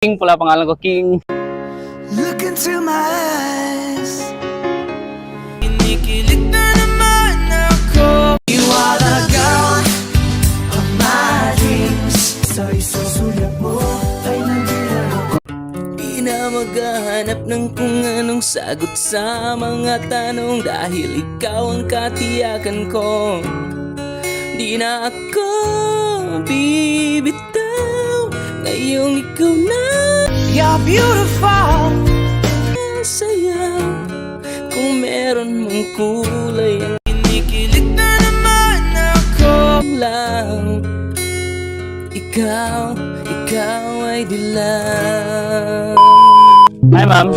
King pala pangalan ko, King. Look into my eyes. Kinikilig na naman ako. You are the girl of my dreams. Sa isang sulat mo ay nandiyan ako. Di na maghahanap ng kung anong sagot sa mga tanong, dahil ikaw ang katiyakan ko. Di na ako bibitaw, ngayong ikaw na. You're beautiful. Saya kung meron mong kulay ang kinikilig na naman ako lang. Ikaw ay dilaw. Hi, ma'am.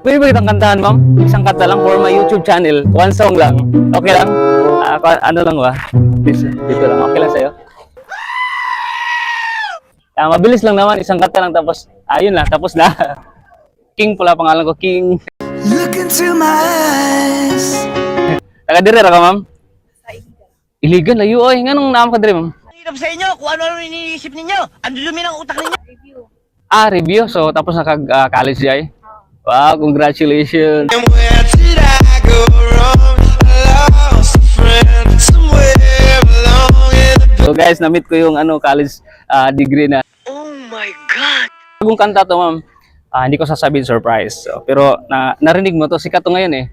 Pwede ba kitang kantahan, ma'am? Isang kanta lang for my YouTube channel. One song lang. Okay lang? Ano lang ba? Dito lang. Okay lang sa'yo? Mabilis lang naman. Isang kanta lang tapos, ayun lang. Tapos na. King pala pangalan ko, King. Look into my eyes. Taga-direra ka, ma'am? Iligan, layo. Oy, nga nung naam ka dire, ma'am? Hirap sa inyo kung ano-ano iniisip ninyo. Ang dumi ng utak ninyo. Review. So, tapos nakag-college ay? Wow, congratulations. And where did I go wrong? I lost a friend somewhere along in the... So, guys, na-meet ko yung college degree na. Oh my God! Bagong kanta to, ma'am. Hindi ko sasabihin surprise. So, pero narinig mo to, sikat to ngayon eh.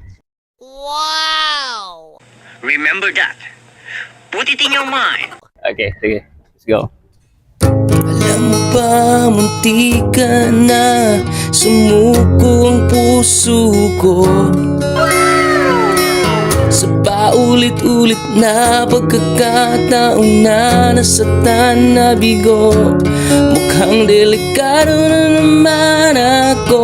Wow! Remember that. Put it in your mind. Okay, sige. Let's go. Alam mo ba, munti ka na sumuko ang puso ko. Sa paulit-ulit na pagkakataon na nasaktan na bigo, mukhang delikado na naman ako.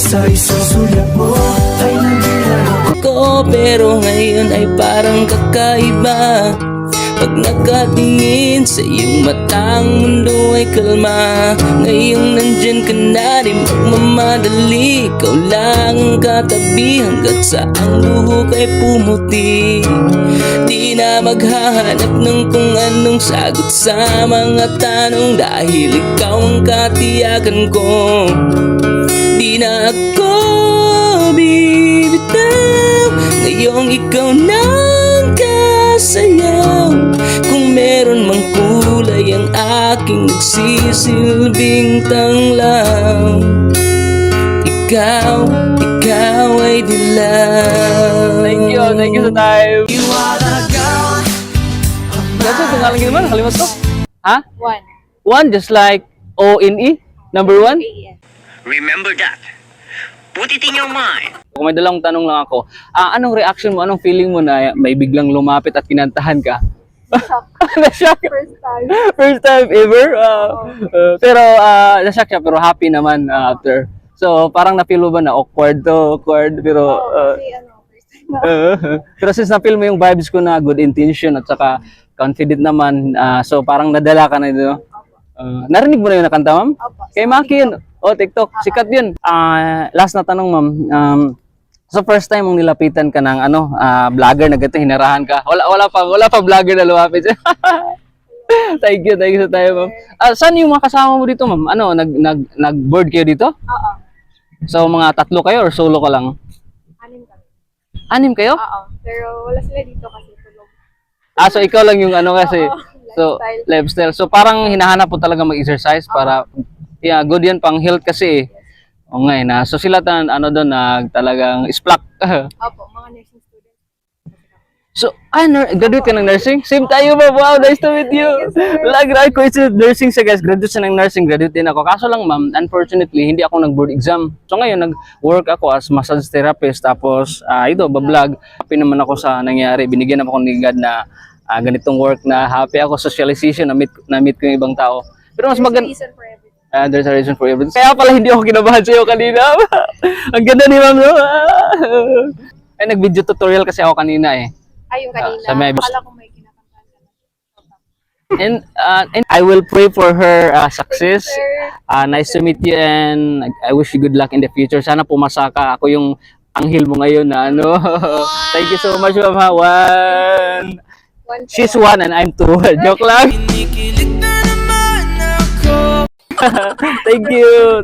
Sa isang sulat mo ay nandiyan ako. Pero ngayon ay parang kakaiba. Pag nakatingin sa iyong matang, mundo ay kalma. Ngayong nandyan ka na, di magmamadali. Ikaw lang ang katabi hanggat sa ang luhok ay pumuti. Di na maghahanap ng kung anong sagot sa mga tanong, dahil ikaw ang katiyakan ko. Di na ako bibitaw, ngayong ikaw na ang kasayaw. Kung meron mang kulay ang aking nagsisilbing tanglaw, ikaw ay dilaw. Thank you sa time. You are the girl of my Kasi ito nga lang naman, halimot ko. Ha? One. One, just like O-N-E, number one. A-E-N. Remember that. Put it in your mind. Kung may dalawang tanong lang ako, anong reaction mo, anong feeling mo na may biglang lumapit at kinantahan ka? Na-shock. First time. First time ever. Pero na-shock siya, pero happy naman after. So parang na-feel mo ba na awkward, pero Kasi first time na. pero since na-feel mo yung vibes ko na good intention at saka confident naman, so parang nadala ka na dito. Narinig mo na yung nakanta, ma'am? Opo. Kay Maki yun. TikTok. Sikat yun. Last na tanong, ma'am. So first time mong nilapitan ka ng vlogger na ganito, hinarahan ka. Wala pa vlogger na lumapit. Thank you sa tayo, ma'am. Saan yung mga kasama mo dito, ma'am? Nag-board kayo dito? Oo. So mga 3 kayo or solo ka lang? 6 kami. 6 kayo? Oo. Pero wala sila dito kasi tulog. So ikaw lang yung kasi. Oo. So lifestyle. So parang hinahanap mo talaga mag-exercise para good yan pang health kasi. Okay na. So sila doon talagang isplak. Opo, mga nursing students. So, graduate ka ng nursing? Same tayo ba? Wow, nice to meet you. Graduate ko sa nursing siya, guys. Graduate siya ng nursing. Graduate din ako. Kaso lang, ma'am, unfortunately, hindi ako nag-board exam. So ngayon, nag-work ako as massage therapist. Tapos, bablog. Happy naman ako sa nangyari. Binigyan ako ni God na ganitong work na happy ako. Socialization, na-meet ko yung ibang tao. Pero mas maganda. Reason for everything. There's a reason for everything. Kaya pala hindi ako kinabahan sa'yo kanina. Ang ganda ni ma'am, no? Nag-video tutorial kasi ako kanina eh. Yung kanina. sa may- Akala ko may kinakantahan ka na. And I will pray for her success. Sir. Nice to meet you and I wish you good luck in the future. Sana pumasa ka. Ako yung anghel mo ngayon na Thank you so much, ma'am. One. One She's 1 and I'm 2. Joke lang. Kinikilig na naman ako. Thank you.